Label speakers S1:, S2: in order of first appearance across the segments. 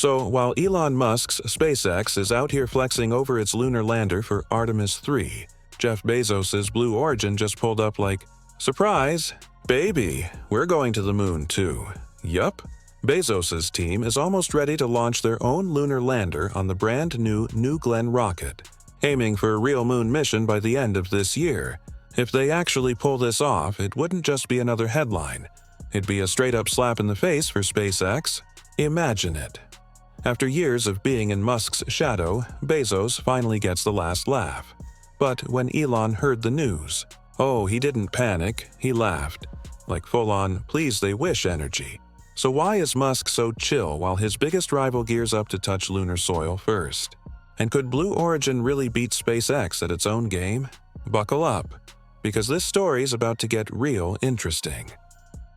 S1: So while Elon Musk's SpaceX is out here flexing over its lunar lander for Artemis 3, Jeff Bezos' Blue Origin just pulled up like, surprise, baby, we're going to the moon too. Yup. Bezos' team is almost ready to launch their own lunar lander on the brand new New Glenn rocket, aiming for a real moon mission by the end of this year. If they actually pull this off, it wouldn't just be another headline. It'd be a straight-up slap in the face for SpaceX. Imagine it. After years of being in Musk's shadow, Bezos finally gets the last laugh. But when Elon heard the news, oh, he didn't panic, he laughed. Like full-on please they wish energy. So why is Musk so chill while his biggest rival gears up to touch lunar soil first? And could Blue Origin really beat SpaceX at its own game? Buckle up, because this story's about to get real interesting.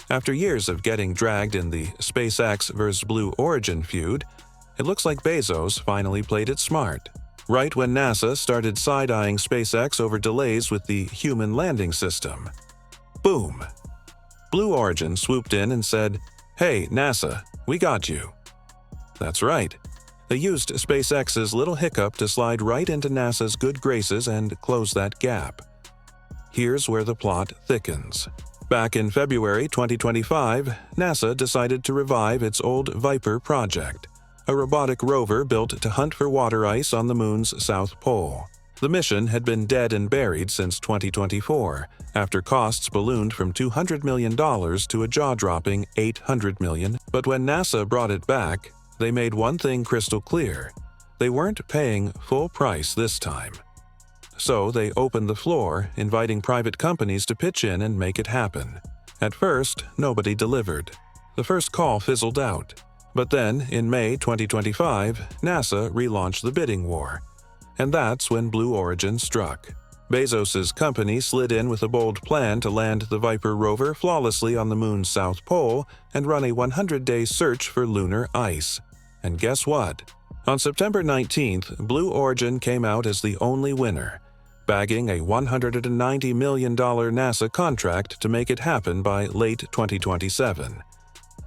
S1: After years of getting dragged in the SpaceX vs. Blue Origin feud, it looks like Bezos finally played it smart. Right when NASA started side-eyeing SpaceX over delays with the human landing system. Boom! Blue Origin swooped in and said, "Hey, NASA, we got you." That's right. They used SpaceX's little hiccup to slide right into NASA's good graces and close that gap. Here's where the plot thickens. Back in February 2025, NASA decided to revive its old Viper project, a robotic rover built to hunt for water ice on the moon's south pole. The mission had been dead and buried since 2024, after costs ballooned from $200 million to a jaw-dropping $800 million. But when NASA brought it back, they made one thing crystal clear. They weren't paying full price this time. So they opened the floor, inviting private companies to pitch in and make it happen. At first, nobody delivered. The first call fizzled out. But then, in May 2025, NASA relaunched the bidding war. And that's when Blue Origin struck. Bezos' company slid in with a bold plan to land the Viper rover flawlessly on the moon's south pole and run a 100-day search for lunar ice. And guess what? On September 19th, Blue Origin came out as the only winner, bagging a $190 million NASA contract to make it happen by late 2027.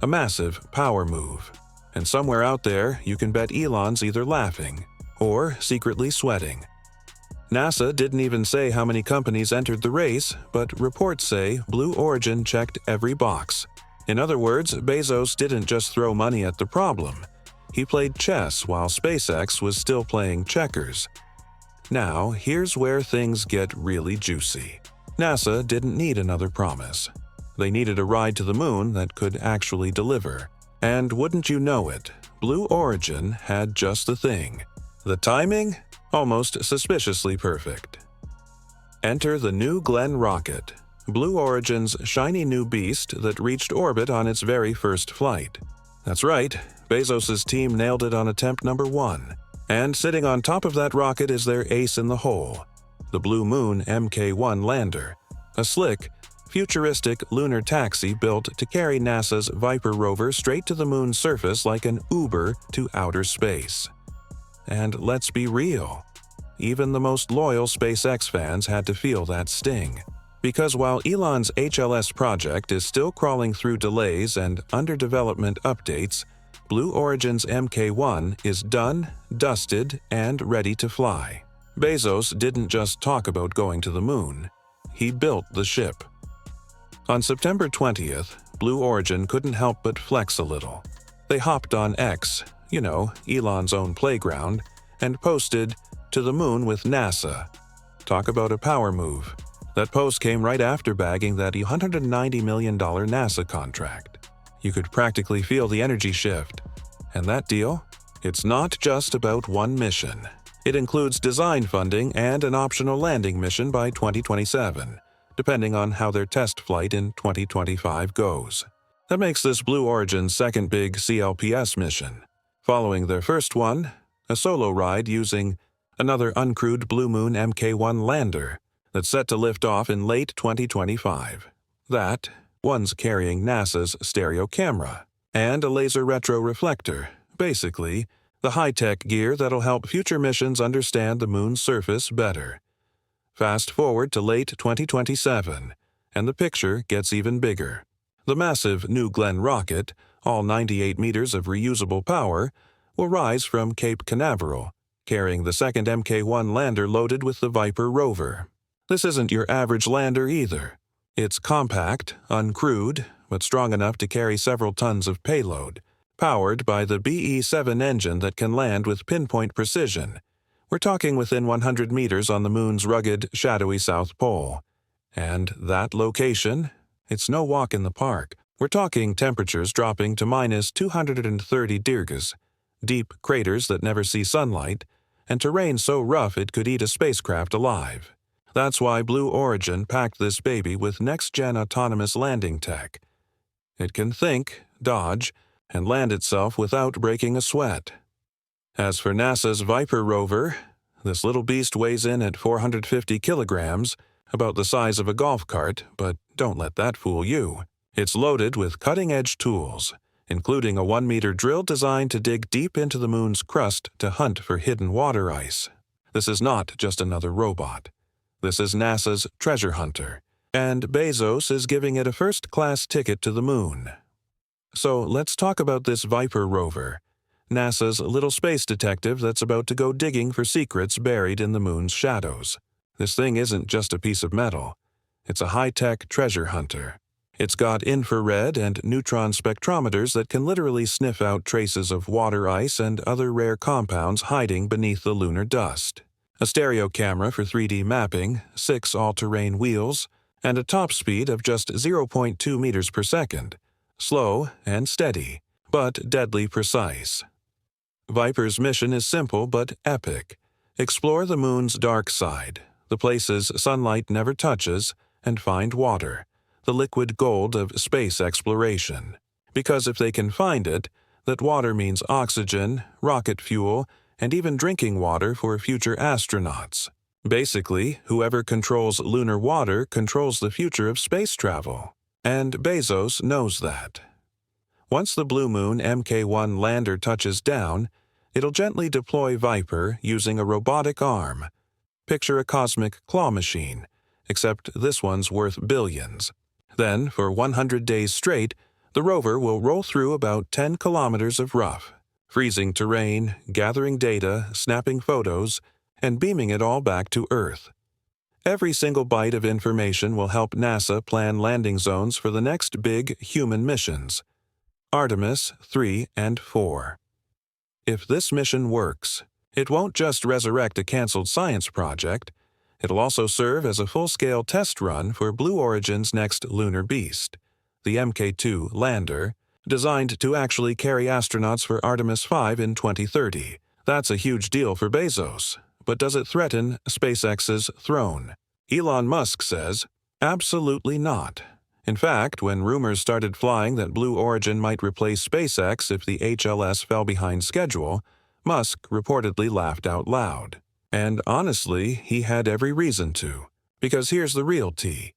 S1: A massive power move. And somewhere out there, you can bet Elon's either laughing or secretly sweating. NASA didn't even say how many companies entered the race, but reports say Blue Origin checked every box. In other words, Bezos didn't just throw money at the problem. He played chess while SpaceX was still playing checkers. Now, here's where things get really juicy. NASA didn't need another promise. They needed a ride to the moon that could actually deliver. And wouldn't you know it, Blue Origin had just the thing. The timing? Almost suspiciously perfect. Enter the New Glenn rocket, Blue Origin's shiny new beast that reached orbit on its very first flight. That's right, Bezos' team nailed it on attempt number 1. And sitting on top of that rocket is their ace in the hole, the Blue Moon Mk1 lander, a slick, futuristic lunar taxi built to carry NASA's Viper rover straight to the moon's surface like an Uber to outer space. And let's be real, even the most loyal SpaceX fans had to feel that sting. Because while Elon's HLS project is still crawling through delays and under-development updates, Blue Origin's Mk1 is done, dusted, and ready to fly. Bezos didn't just talk about going to the moon. He built the ship. On September 20th, Blue Origin couldn't help but flex a little. They hopped on X, you know, Elon's own playground, and posted, "To the moon with NASA." Talk about a power move. That post came right after bagging that $190 million NASA contract. You could practically feel the energy shift. And that deal? It's not just about one mission. It includes design funding and an optional landing mission by 2027, depending on how their test flight in 2025 goes. That makes this Blue Origin's second big CLPS mission. Following their first one, a solo ride using another uncrewed Blue Moon Mk1 lander that's set to lift off in late 2025. That one's carrying NASA's stereo camera and a laser retroreflector, basically the high-tech gear that'll help future missions understand the moon's surface better. Fast forward to late 2027, and the picture gets even bigger. The massive New Glenn rocket, all 98 meters of reusable power, will rise from Cape Canaveral, carrying the second Mk1 lander loaded with the Viper rover. This isn't your average lander either. It's compact, uncrewed, but strong enough to carry several tons of payload, powered by the BE-7 engine that can land with pinpoint precision. We're talking within 100 meters on the Moon's rugged, shadowy South Pole. And that location? It's no walk in the park. We're talking temperatures dropping to minus 230 degrees, deep craters that never see sunlight, and terrain so rough it could eat a spacecraft alive. That's why Blue Origin packed this baby with next-gen autonomous landing tech. It can think, dodge, and land itself without breaking a sweat. As for NASA's Viper rover, this little beast weighs in at 450 kilograms, about the size of a golf cart, but don't let that fool you. It's loaded with cutting-edge tools, including a 1-meter drill designed to dig deep into the Moon's crust to hunt for hidden water ice. This is not just another robot. This is NASA's treasure hunter, and Bezos is giving it a first-class ticket to the Moon. So let's talk about this Viper rover, NASA's little space detective that's about to go digging for secrets buried in the Moon's shadows. This thing isn't just a piece of metal. It's a high-tech treasure hunter. It's got infrared and neutron spectrometers that can literally sniff out traces of water ice and other rare compounds hiding beneath the lunar dust. A stereo camera for 3D mapping, 6 all-terrain wheels, and a top speed of just 0.2 meters per second. Slow and steady, but deadly precise. Viper's mission is simple but epic. Explore the Moon's dark side, the places sunlight never touches, and find water, the liquid gold of space exploration. Because if they can find it, that water means oxygen, rocket fuel, and even drinking water for future astronauts. Basically, whoever controls lunar water controls the future of space travel. And Bezos knows that. Once the Blue Moon Mk1 lander touches down, it'll gently deploy Viper using a robotic arm. Picture a cosmic claw machine, except this one's worth billions. Then, for 100 days straight, the rover will roll through about 10 kilometers of rough, freezing terrain, gathering data, snapping photos, and beaming it all back to Earth. Every single byte of information will help NASA plan landing zones for the next big human missions, Artemis 3 and 4. If this mission works, it won't just resurrect a canceled science project, it'll also serve as a full-scale test run for Blue Origin's next lunar beast, the Mk2 lander, designed to actually carry astronauts for Artemis 5 in 2030. That's a huge deal for Bezos, but does it threaten SpaceX's throne? Elon Musk says, absolutely not. In fact, when rumors started flying that Blue Origin might replace SpaceX if the HLS fell behind schedule, Musk reportedly laughed out loud. And honestly, he had every reason to. Because here's the real tea.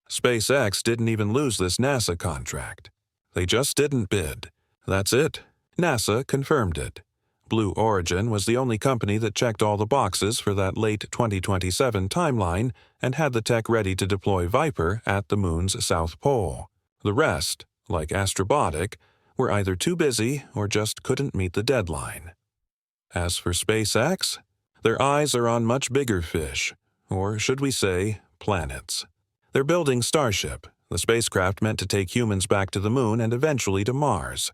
S1: SpaceX didn't even lose this NASA contract. They just didn't bid. That's it. NASA confirmed it. Blue Origin was the only company that checked all the boxes for that late 2027 timeline and had the tech ready to deploy Viper at the Moon's South Pole. The rest, like Astrobotic, were either too busy or just couldn't meet the deadline. As for SpaceX, their eyes are on much bigger fish, or should we say, planets. They're building Starship, the spacecraft meant to take humans back to the Moon and eventually to Mars.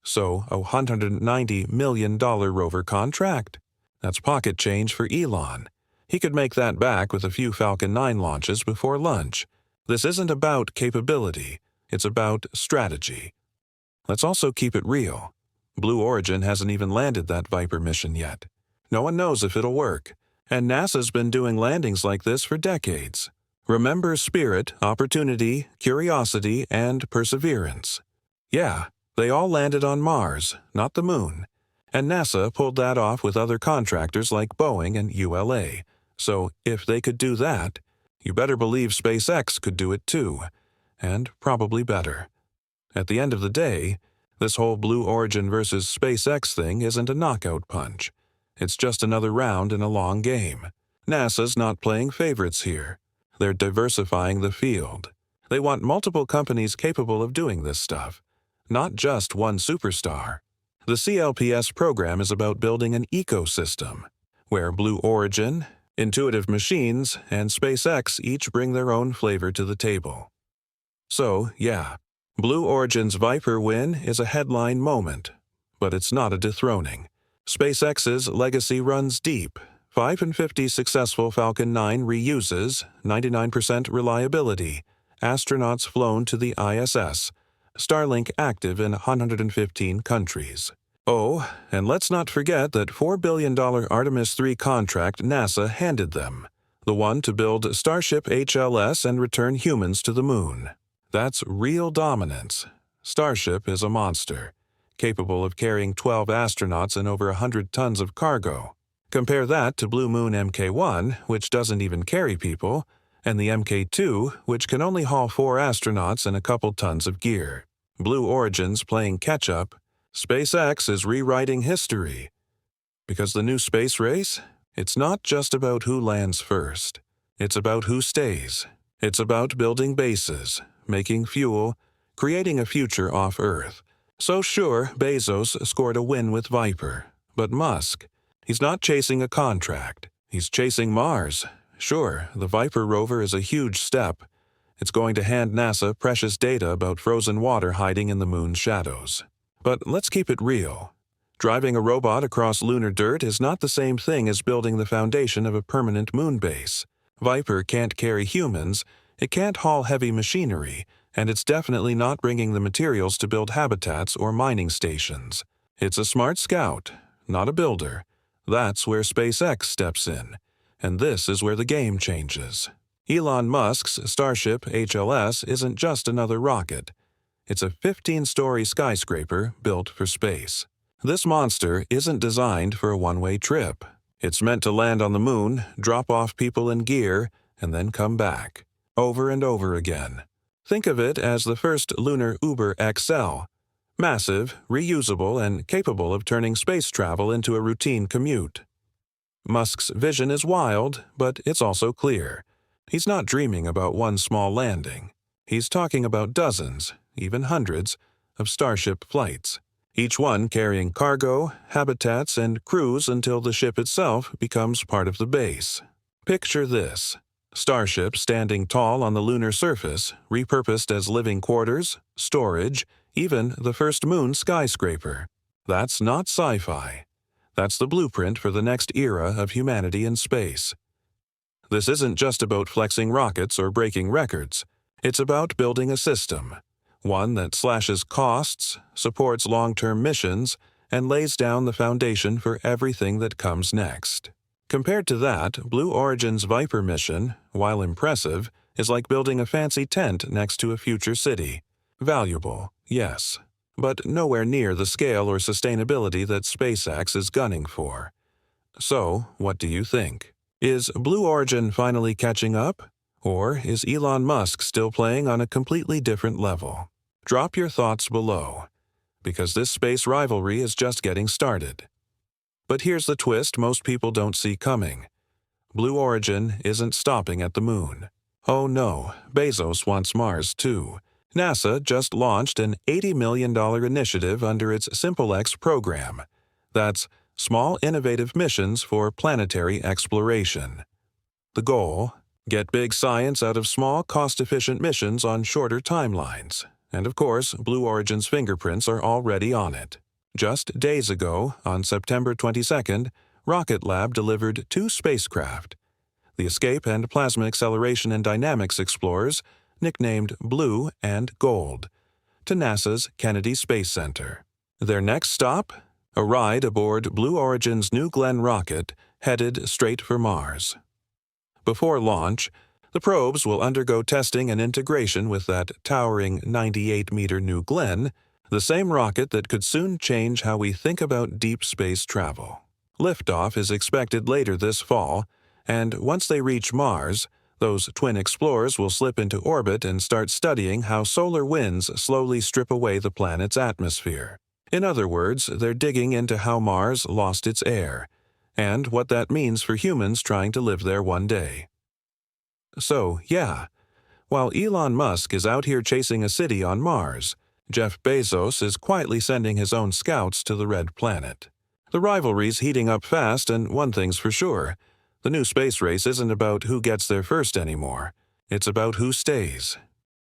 S1: So, a $190 million rover contract? That's pocket change for Elon. He could make that back with a few Falcon 9 launches before lunch. This isn't about capability, it's about strategy. Let's also keep it real. Blue Origin hasn't even landed that Viper mission yet. No one knows if it'll work, and NASA's been doing landings like this for decades. Remember Spirit, Opportunity, Curiosity, and Perseverance. Yeah, they all landed on Mars, not the Moon, and NASA pulled that off with other contractors like Boeing and ULA. So if they could do that, you better believe SpaceX could do it too, and probably better. At the end of the day, this whole Blue Origin versus SpaceX thing isn't a knockout punch. It's just another round in a long game. NASA's not playing favorites here. They're diversifying the field. They want multiple companies capable of doing this stuff, not just one superstar. The CLPS program is about building an ecosystem, where Blue Origin, Intuitive Machines, and SpaceX each bring their own flavor to the table. So, yeah, Blue Origin's Viper win is a headline moment, but it's not a dethroning. SpaceX's legacy runs deep. 5 in 50 successful Falcon 9 reuses, 99% reliability, astronauts flown to the ISS, Starlink active in 115 countries. Oh, and let's not forget that $4 billion Artemis III contract NASA handed them, the one to build Starship HLS and return humans to the Moon. That's real dominance. Starship is a monster, capable of carrying 12 astronauts and over 100 tons of cargo. Compare that to Blue Moon Mk1, which doesn't even carry people, and the Mk2, which can only haul 4 astronauts and a couple tons of gear. Blue Origin's playing catch-up. SpaceX is rewriting history. Because the new space race, it's not just about who lands first. It's about who stays. It's about building bases, making fuel, creating a future off Earth. So sure, Bezos scored a win with Viper. But Musk, he's not chasing a contract. He's chasing Mars. Sure, the Viper rover is a huge step. It's going to hand NASA precious data about frozen water hiding in the moon's shadows. But let's keep it real. Driving a robot across lunar dirt is not the same thing as building the foundation of a permanent moon base. Viper can't carry humans, it can't haul heavy machinery, and it's definitely not bringing the materials to build habitats or mining stations. It's a smart scout, not a builder. That's where SpaceX steps in. And this is where the game changes. Elon Musk's Starship HLS isn't just another rocket. It's a 15-story skyscraper built for space. This monster isn't designed for a one-way trip. It's meant to land on the moon, drop off people and gear, and then come back, over and over again. Think of it as the first lunar Uber XL. Massive, reusable, and capable of turning space travel into a routine commute. Musk's vision is wild, but it's also clear. He's not dreaming about one small landing. He's talking about dozens, even hundreds, of Starship flights, each one carrying cargo, habitats, and crews until the ship itself becomes part of the base. Picture this: Starship standing tall on the lunar surface, repurposed as living quarters, storage, even the first moon skyscraper. That's not sci-fi. That's the blueprint for the next era of humanity in space. This isn't just about flexing rockets or breaking records. It's about building a system, one that slashes costs, supports long-term missions, and lays down the foundation for everything that comes next. Compared to that, Blue Origin's Viper mission, while impressive, is like building a fancy tent next to a future city. Valuable, yes, but nowhere near the scale or sustainability that SpaceX is gunning for. So, what do you think? Is Blue Origin finally catching up? Or is Elon Musk still playing on a completely different level? Drop your thoughts below, because this space rivalry is just getting started. But here's the twist most people don't see coming. Blue Origin isn't stopping at the moon. Oh no, Bezos wants Mars too. NASA just launched an $80 million initiative under its SimpleX program. That's Small Innovative Missions for Planetary Exploration. The goal? Get big science out of small, cost-efficient missions on shorter timelines. And of course, Blue Origin's fingerprints are already on it. Just days ago, on September 22nd, Rocket Lab delivered 2 spacecraft. The Escape and Plasma Acceleration and Dynamics Explorers, nicknamed Blue and Gold, to NASA's Kennedy Space Center. Their next stop? A ride aboard Blue Origin's New Glenn rocket, headed straight for Mars. Before launch, the probes will undergo testing and integration with that towering 98-meter New Glenn, the same rocket that could soon change how we think about deep space travel. Liftoff is expected later this fall, and once they reach Mars, those twin explorers will slip into orbit and start studying how solar winds slowly strip away the planet's atmosphere. In other words, they're digging into how Mars lost its air, and what that means for humans trying to live there one day. So, yeah, while Elon Musk is out here chasing a city on Mars, Jeff Bezos is quietly sending his own scouts to the Red Planet. The rivalry's heating up fast, and one thing's for sure. The new space race isn't about who gets there first anymore. It's about who stays.